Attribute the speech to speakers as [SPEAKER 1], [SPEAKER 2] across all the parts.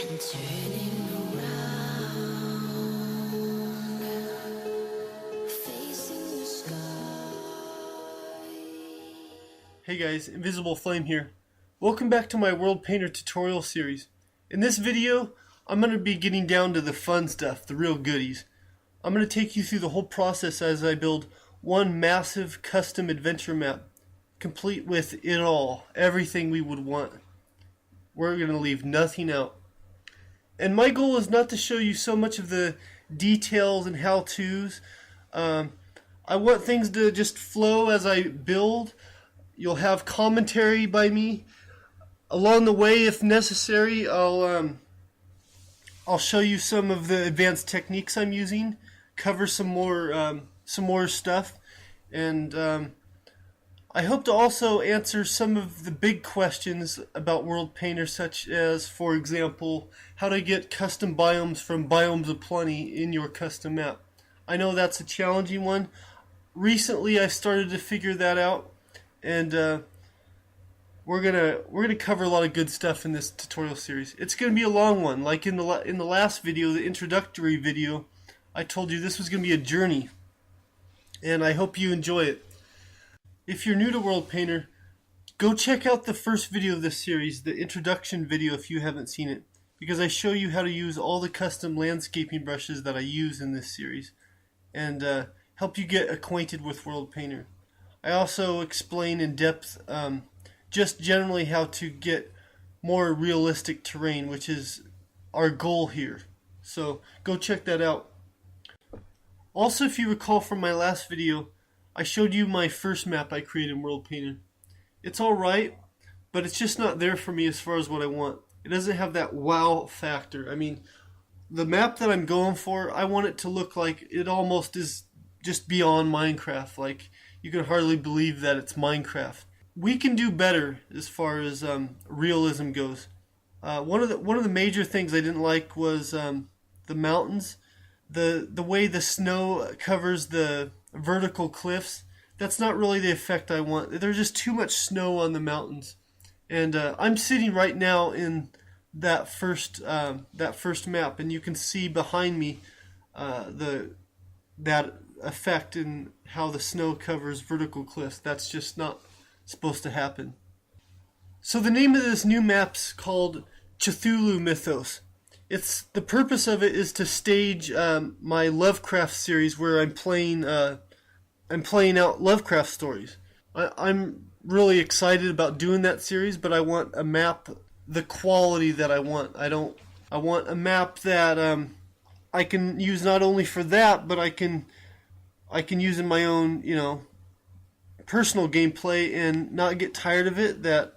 [SPEAKER 1] and turning around, facing the sky.
[SPEAKER 2] Hey guys, Invisible Flame here. Welcome back to my World Painter tutorial series. In this video, I'm going to be getting down to the fun stuff, the real goodies. I'm going to take you through the whole process as I build one massive custom adventure map, complete with it all, everything we would want. We're going to leave nothing out. And my goal is not to show you so much of the details and how-tos. I want things to just flow as I build. You'll have commentary by me. Along the way, if necessary, I'll show you some of the advanced techniques I'm using, cover some more stuff, and I hope to also answer some of the big questions about World Painter, such as, for example, how to get custom biomes from Biomes of Plenty in your custom map. I know that's a challenging one. Recently, I started to figure that out, and we're gonna cover a lot of good stuff in this tutorial series. It's gonna be a long one. Like in the last video, the introductory video, I told you this was gonna be a journey, and I hope you enjoy it. If you're new to World Painter, go check out the first video of this series, the introduction video, if you haven't seen it, because I show you how to use all the custom landscaping brushes that I use in this series, and help you get acquainted with World Painter. I also explain in depth just generally how to get more realistic terrain, which is our goal here. So go check that out. Also, if you recall from my last video, I showed you my first map I created in World Painter. It's alright, but it's just not there for me as far as what I want. It doesn't have that wow factor. I mean, the map that I'm going for, I want it to look like it almost is just beyond Minecraft. Like, you can hardly believe that it's Minecraft. We can do better as far as realism goes. One of the major things I didn't like was the mountains, the way the snow covers the vertical cliffs. That's not really the effect I want. There's just too much snow on the mountains, and I'm sitting right now in that first map, and you can see behind me that effect in how the snow covers vertical cliffs. That's just not supposed to happen. So the name of this new map's called Cthulhu Mythos. The purpose of it is to stage my Lovecraft series, where I'm playing out Lovecraft stories. I'm really excited about doing that series, but I want a map the quality that I want. I want a map that I can use not only for that, but I can use in my own, personal gameplay and not get tired of it. That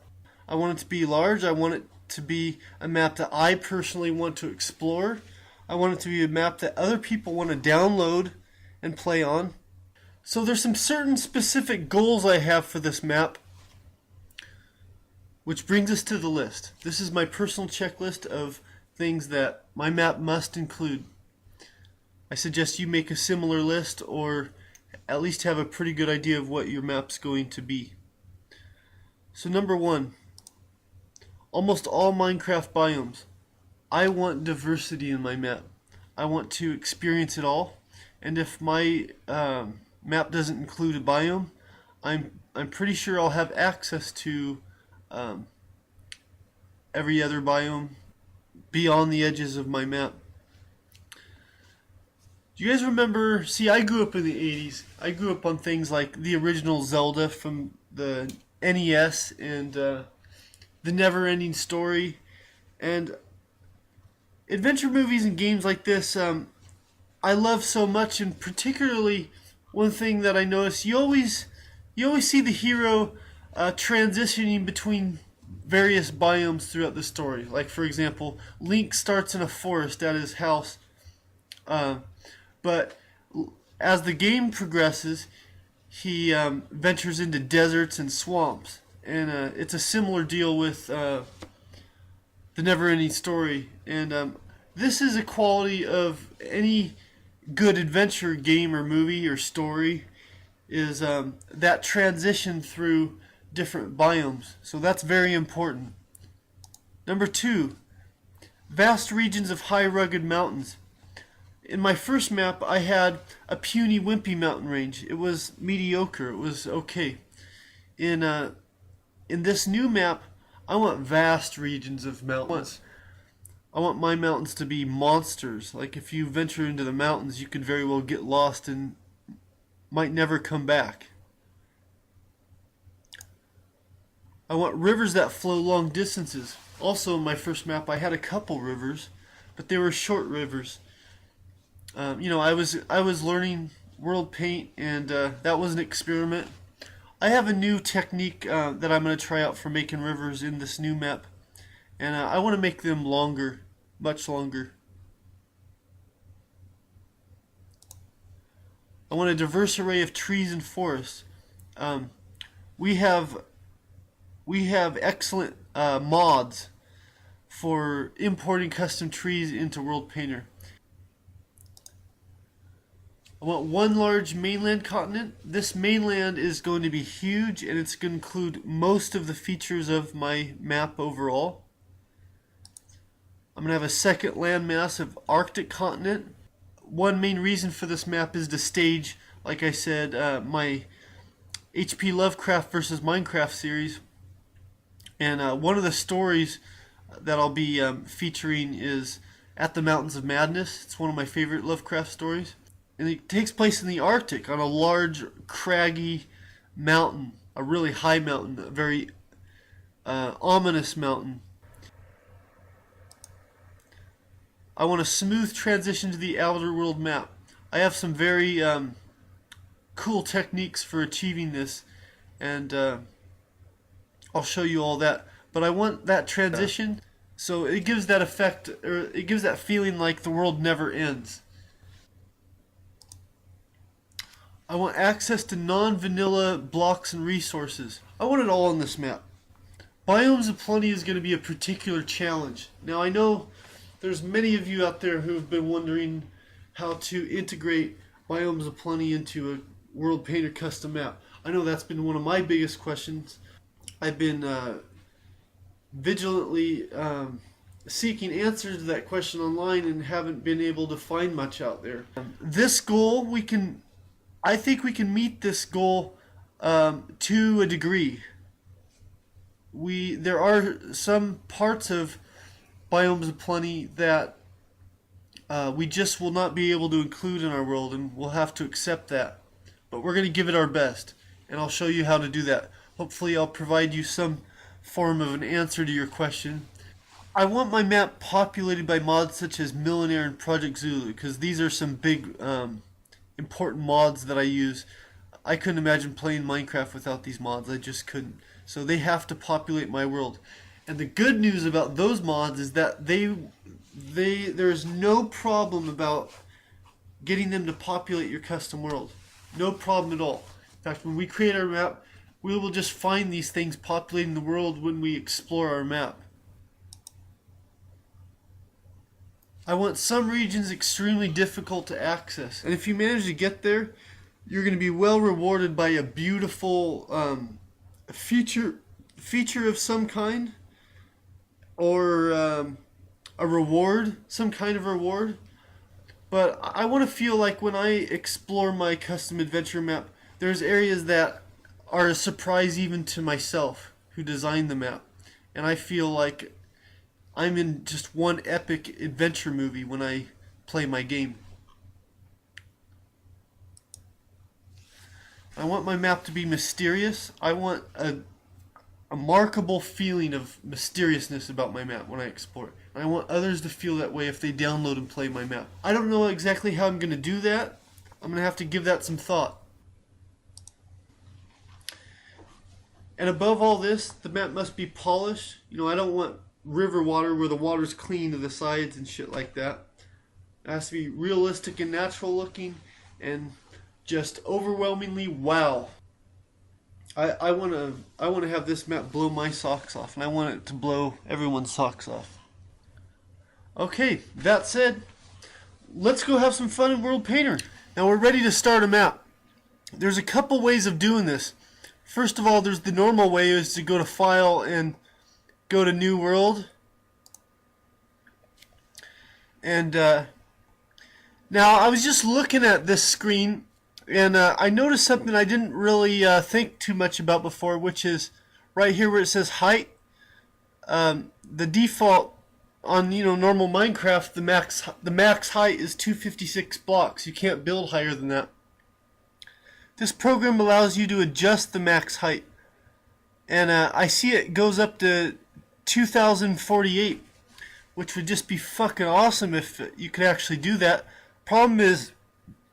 [SPEAKER 2] I want it to be large. I want it to be a map that I personally want to explore. I want it to be a map that other people want to download and play on. So there's some certain specific goals I have for this map, which brings us to the list. This is my personal checklist of things that my map must include. I suggest you make a similar list, or at least have a pretty good idea of what your map's going to be. So number one, almost all Minecraft biomes. I want diversity in my map. I want to experience it all, and if my map doesn't include a biome, I'm pretty sure I'll have access to every other biome beyond the edges of my map. Do you guys remember? See, I grew up in the 80s. I grew up on things like the original Zelda from the NES and the Never-Ending Story, and adventure movies and games like this. I love so much, and particularly one thing that I notice: you always see the hero transitioning between various biomes throughout the story. Like, for example, Link starts in a forest at his house. But as the game progresses, he ventures into deserts and swamps. And it's a similar deal with the Never-Ending Story. And this is a quality of any good adventure game or movie or story, is that transition through different biomes. So that's very important. Number two, vast regions of high rugged mountains. In my first map, I had a puny, wimpy mountain range. It was mediocre. It was okay. In this new map, I want vast regions of mountains. I want my mountains to be monsters. Like if you venture into the mountains, you could very well get lost and might never come back. I want rivers that flow long distances. Also, in my first map, I had a couple rivers, but they were short rivers. I was learning world paint, and that was an experiment. I have a new technique that I'm going to try out for making rivers in this new map, and I want to make them longer, much longer. I want a diverse array of trees and forests. We have excellent mods for importing custom trees into World Painter. I want one large mainland continent. This mainland is going to be huge, and it's going to include most of the features of my map overall. I'm going to have a second landmass of Arctic continent. One main reason for this map is to stage, like I said, my HP Lovecraft versus Minecraft series. And one of the stories that I'll be featuring is At the Mountains of Madness. It's one of my favorite Lovecraft stories. And it takes place in the Arctic on a large, craggy mountain, a really high mountain, a very ominous mountain. I want a smooth transition to the outer world map. I have some very cool techniques for achieving this, and I'll show you all that. But I want that transition so it gives that effect, or it gives that feeling like the world never ends. I want access to non-vanilla blocks and resources. I want it all on this map. Biomes of Plenty is going to be a particular challenge. Now I know there's many of you out there who have been wondering how to integrate Biomes of Plenty into a World Painter custom map. I know that's been one of my biggest questions. I've been vigilantly seeking answers to that question online and haven't been able to find much out there. This goal, I think we can meet this goal to a degree. There are some parts of Biomes of Plenty that we just will not be able to include in our world, and we'll have to accept that. But we're going to give it our best, and I'll show you how to do that. Hopefully I'll provide you some form of an answer to your question. I want my map populated by mods such as Millionaire and Project Zulu, because these are some big important mods that I use. I couldn't imagine playing Minecraft without these mods. I just couldn't. So they have to populate my world. And the good news about those mods is that there's no problem about getting them to populate your custom world. No problem at all. In fact, when we create our map, we will just find these things populating the world when we explore our map. I want some regions extremely difficult to access. And if you manage to get there, you're going to be well rewarded by a beautiful feature of some kind, or a reward, some kind of reward. But I want to feel like when I explore my custom adventure map, there's areas that are a surprise even to myself who designed the map. And I feel like I'm in just one epic adventure movie when I play my game. I want my map to be mysterious. I want a markable feeling of mysteriousness about my map when I explore it. And I want others to feel that way if they download and play my map. I don't know exactly how I'm going to do that. I'm going to have to give that some thought. And above all this, the map must be polished. I don't want river water where the water's clean to the sides and shit like that. It has to be realistic and natural looking and just overwhelmingly wow. I want to have this map blow my socks off, and I want it to blow everyone's socks off. Okay, that said, let's go have some fun in World Painter. Now we're ready to start a map. There's a couple ways of doing this. First of all, there's the normal way, is to go to File and go to New World. And now I was just looking at this screen, and I noticed something I didn't really think too much about before, which is right here where it says height. The default on normal Minecraft, the max height is 256 blocks. You can't build higher than that. This program allows you to adjust the max height, and I see it goes up to 2048, which would just be fucking awesome if you could actually do that. Problem is,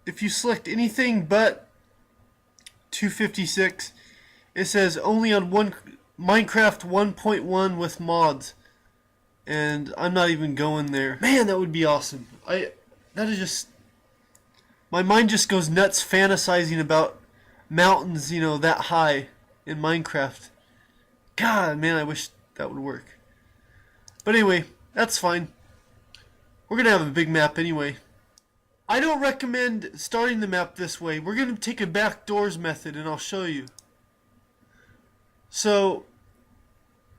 [SPEAKER 2] if you select anything but 256, it says only on Minecraft 1.1 with mods, and I'm not even going there. Man, that would be awesome. My mind just goes nuts fantasizing about mountains, that high in Minecraft. God, man, I wish that would work. But anyway, that's fine. We're gonna have a big map anyway. I don't recommend starting the map this way. We're gonna take a backdoors method, and I'll show you. So,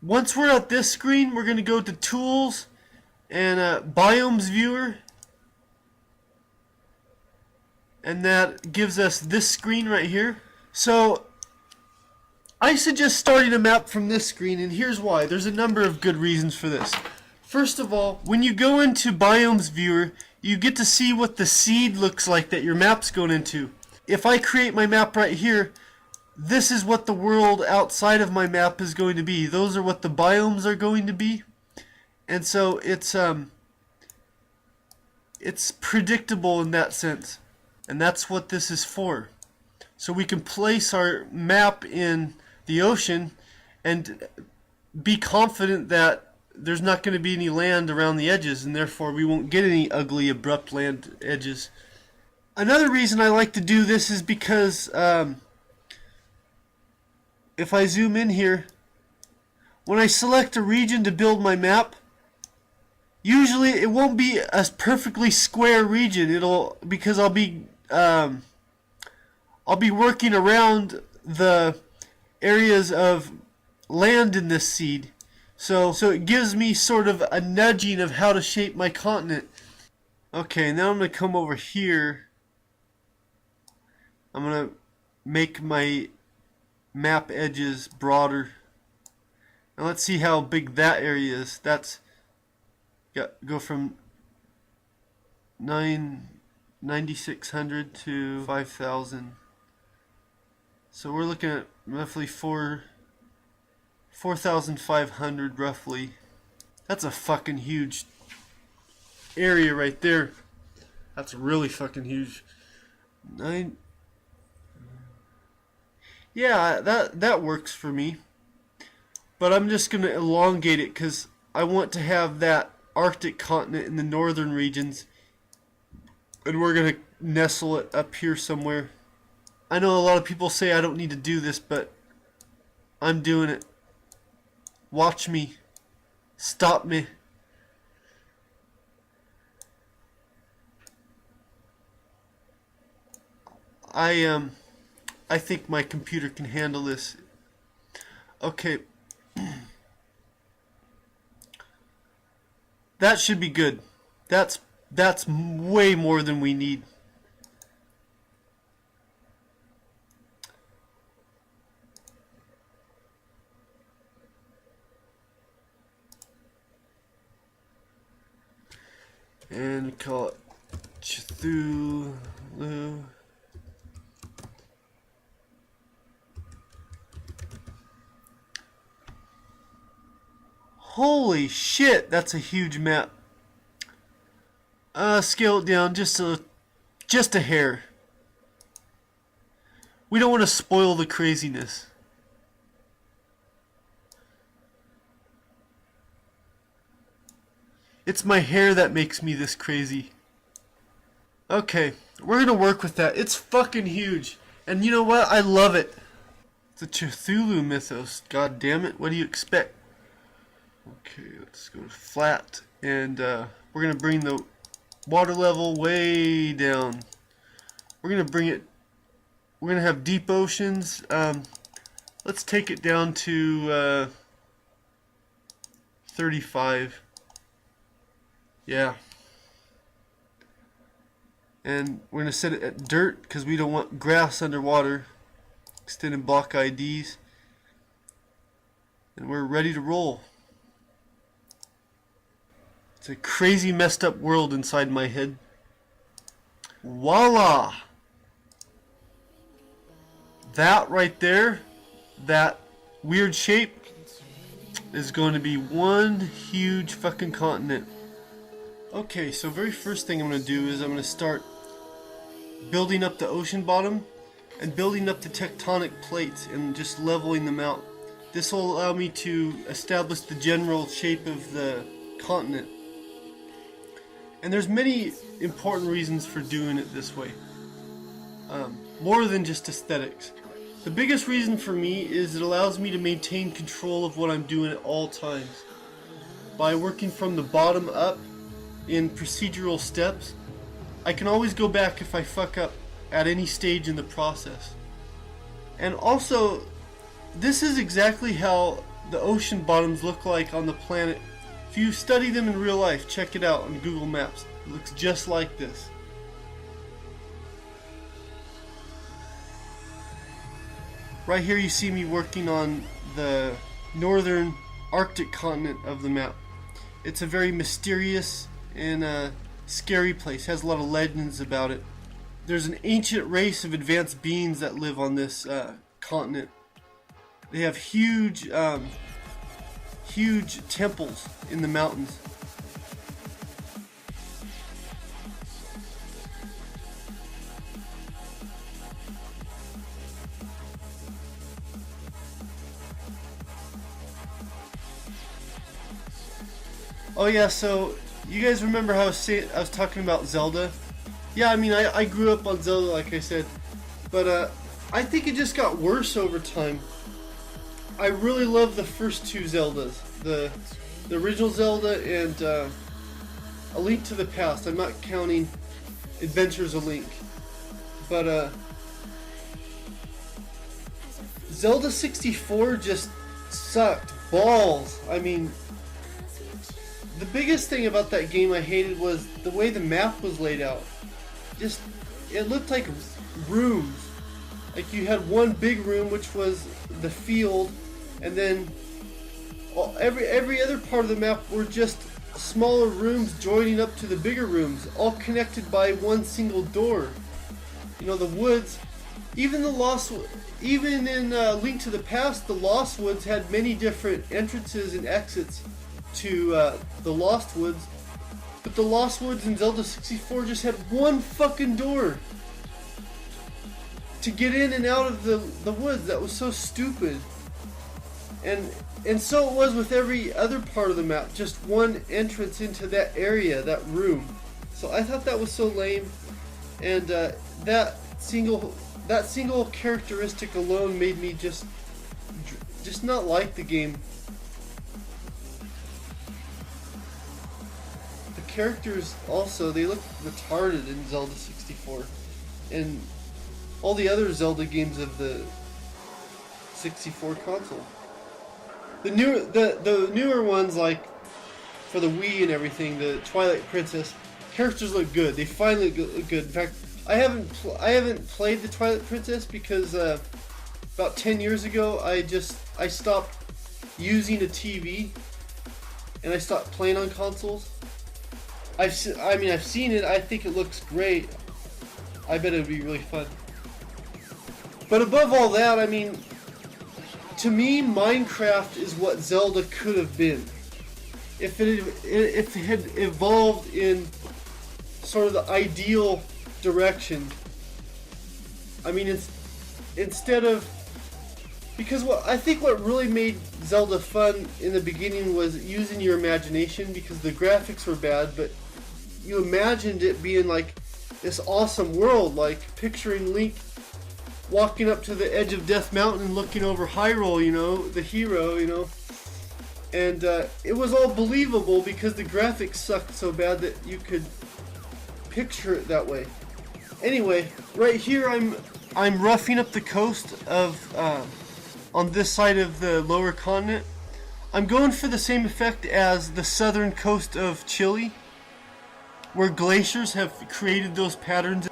[SPEAKER 2] once we're at this screen, we're gonna go to Tools and Biomes Viewer. And that gives us this screen right here. So I suggest starting a map from this screen, and here's why. There's a number of good reasons for this. First of all, when you go into Biomes Viewer, you get to see what the seed looks like that your map's going into. If I create my map right here, this is what the world outside of my map is going to be. Those are what the biomes are going to be. And so it's predictable in that sense. And that's what this is for. So we can place our map in the ocean and be confident that there's not going to be any land around the edges, and therefore we won't get any ugly, abrupt land edges. Another reason I like to do this is because if I zoom in here, when I select a region to build my map, usually it won't be a perfectly square region. Because I'll be working around the areas of land in this seed. So it gives me sort of a nudging of how to shape my continent. Okay, now I'm going to come over here. I'm going to make my map edges broader. And let's see how big that area is. That's go from 9,600 to 5,000. So we're looking at roughly 4,500 roughly. That's a fucking huge area right there. That's really fucking huge. Yeah, that works for me. But I'm just going to elongate it because I want to have that Arctic continent in the northern regions. And we're going to nestle it up here somewhere. I know a lot of people say I don't need to do this, but I'm doing it. Watch me. Stop me. I think my computer can handle this. Okay. That should be good. That's way more than we need. And call it Cthulhu. Holy shit, that's a huge map. Scale it down just a hair. We don't want to spoil the craziness. It's my hair that makes me this crazy. Okay, we're gonna work with that. It's fucking huge. And you know what? I love it. It's a Cthulhu Mythos. God damn it. What do you expect? Okay, let's go to flat. And we're gonna bring the water level way down. We're gonna have deep oceans. Let's take it down to 35. Yeah. And we're going to set it at dirt because we don't want grass underwater. Extended block IDs. And we're ready to roll. It's a crazy messed up world inside my head. Voila! That right there, that weird shape, is going to be one huge fucking continent. Okay, so very first thing I'm going to do is I'm going to start building up the ocean bottom and building up the tectonic plates and just leveling them out. This will allow me to establish the general shape of the continent. And there's many important reasons for doing it this way. More than just aesthetics. The biggest reason for me is it allows me to maintain control of what I'm doing at all times. By working from the bottom up in procedural steps, I can always go back if I fuck up at any stage in the process. And also, this is exactly how the ocean bottoms look like on the planet. If you study them in real life, check it out on Google Maps. It looks just like this. Right here you see me working on the northern Arctic continent of the map. It's a very mysterious and scary place. It has a lot of legends about it. There's an ancient race of advanced beings that live on this continent. They have huge temples in the mountains. Oh yeah, so you guys remember how I was talking about Zelda? Yeah, I mean, I grew up on Zelda, like I said, but I think it just got worse over time. I really love the first two Zeldas, the original Zelda and A Link to the Past. I'm not counting Adventures of Link, but Zelda 64 just sucked balls. I mean, the biggest thing about that game I hated was the way the map was laid out. Just, it looked like rooms. Like you had one big room, which was the field, and then every other part of the map were just smaller rooms joining up to the bigger rooms, all connected by one single door. You know, the woods, even in Link to the Past, the Lost Woods had many different entrances and exits to the Lost Woods, but the Lost Woods in Zelda 64 just had one fucking door to get in and out of the woods. That was so stupid. And so it was with every other part of the map, just one entrance into that area, that room. So I thought that was so lame, and that single characteristic alone made me just not like the game. The characters also, they look retarded in Zelda 64, and all the other Zelda games of the 64 console. The newer ones, like for the Wii and everything, the Twilight Princess, characters look good. They finally look good. In fact, I haven't played the Twilight Princess because about 10 years ago I stopped using a TV and I stopped playing on consoles. I've seen it. I think it looks great. I bet it would be really fun. But above all that, I mean, to me, Minecraft is what Zelda could have been if it had evolved in sort of the ideal direction. I mean, instead of, because what really made Zelda fun in the beginning was using your imagination, because the graphics were bad, but you imagined it being like this awesome world, like picturing Link walking up to the edge of Death Mountain and looking over Hyrule, you know, the hero, you know. And it was all believable because the graphics sucked so bad that you could picture it that way. Anyway, right here I'm roughing up the coast of on this side of the lower continent. I'm going for the same effect as the southern coast of Chile. where glaciers have created those patterns.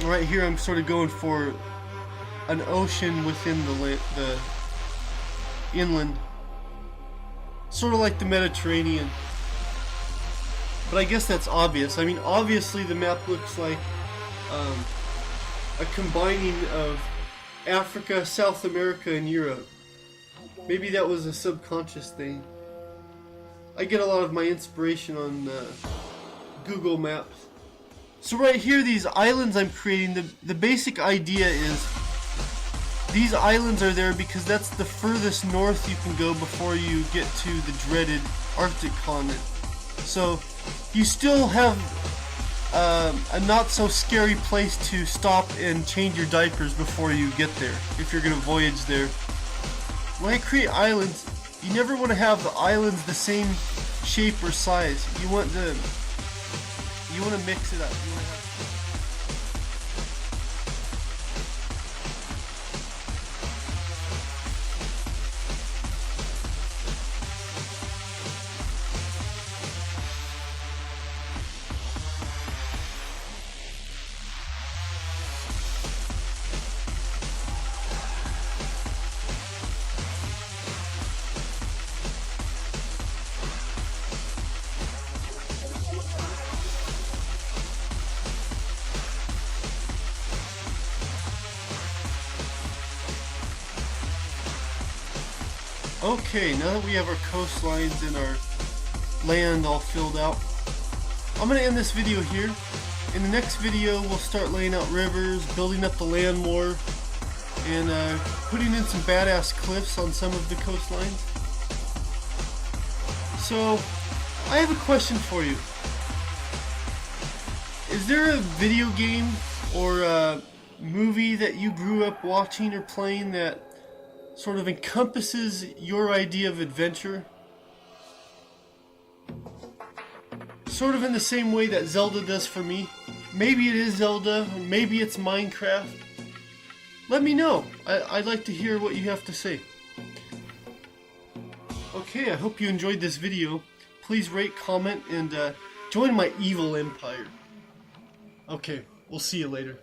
[SPEAKER 2] Right here I'm sort of going for an ocean within the inland, sort of like the Mediterranean. But I guess that's obvious. I mean, obviously the map looks like a combining of Africa, South America, and Europe. Maybe that was a subconscious thing. I get a lot of my inspiration on Google Maps. So right here, these islands I'm creating, the basic idea is these islands are there because that's the furthest north you can go before you get to the dreaded Arctic continent. So you still have a not so scary place to stop and change your diapers before you get there, if you're going to voyage there. When I create islands, you never want to have the islands the same shape or size. You want to mix it up. Okay, now that we have our coastlines and our land all filled out, I'm going to end this video here. In the next video, we'll start laying out rivers, building up the land more, and putting in some badass cliffs on some of the coastlines. So, I have a question for you. Is there a video game or a movie that you grew up watching or playing that sort of encompasses your idea of adventure? Sort of in the same way that Zelda does for me. Maybe it is Zelda, or maybe it's Minecraft. Let me know. I'd like to hear what you have to say. Okay, I hope you enjoyed this video. Please rate, comment, and join my evil empire. Okay, we'll see you later.